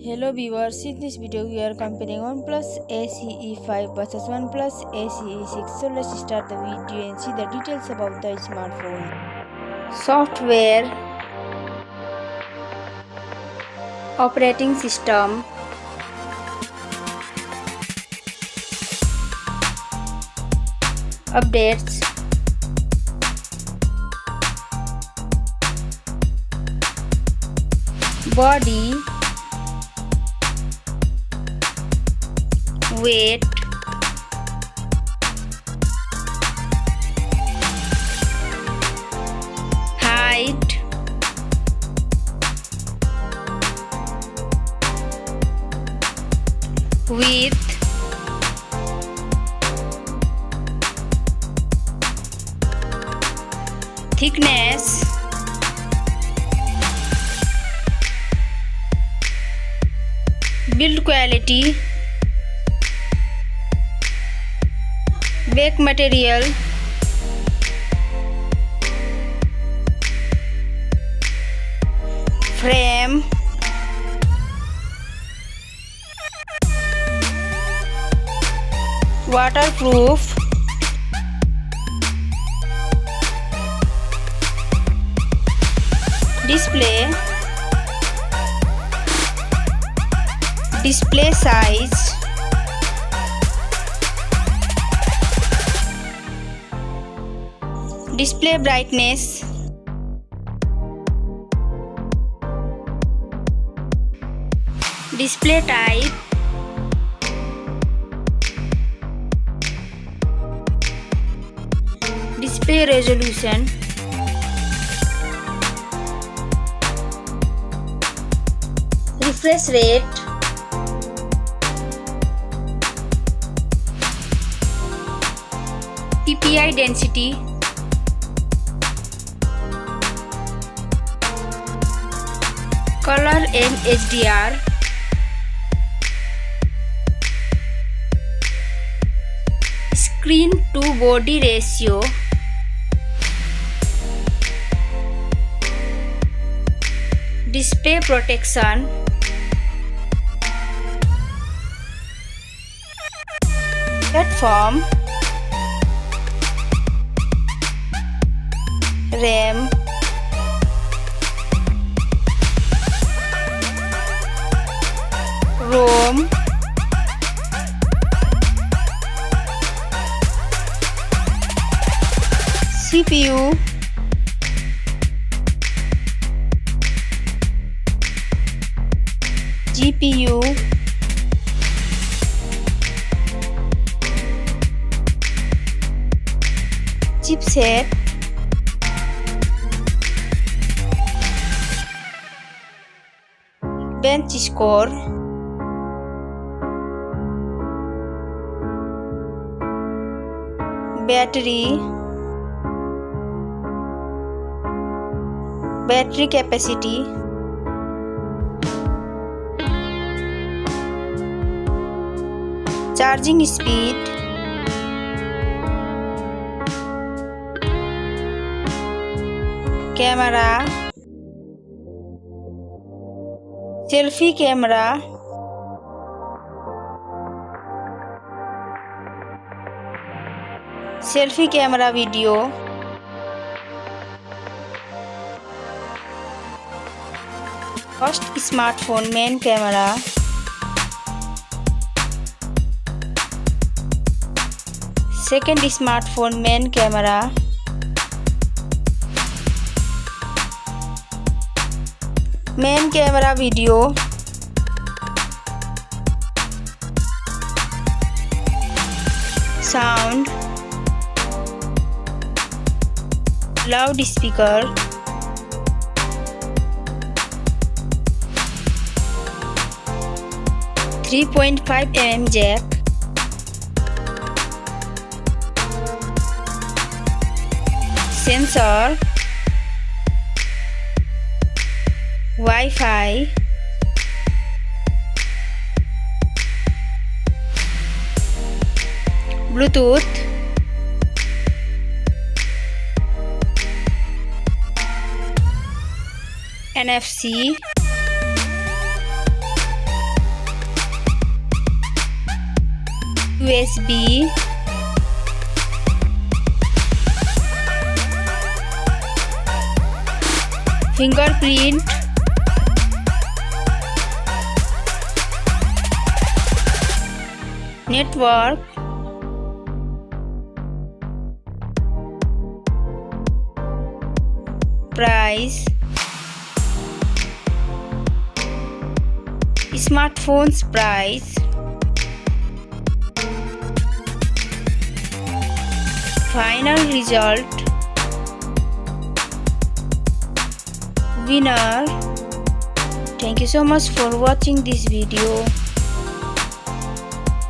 Hello viewers, in this video we are comparing OnePlus ACE 5 versus OnePlus ACE 6. So let's start the video and see the details about the smartphone. Software, operating system, updates, body, weight, height, width, thickness, build quality, back material, frame, waterproof, display size, display brightness, display type, display resolution, refresh rate, PPI density, color and HDR, screen to body ratio, display protection, platform, RAM, ROM, CPU, GPU, chipset, bench score, battery capacity, charging speed, camera, selfie camera, selfie camera video, first smartphone main camera, second smartphone main camera, main camera video, sound, loudspeaker, .5mm jack, sensor, Wi-Fi, Bluetooth, NFC, USB, fingerprint, network, price, smartphone's price, final result, winner. Thank you so much for watching this video.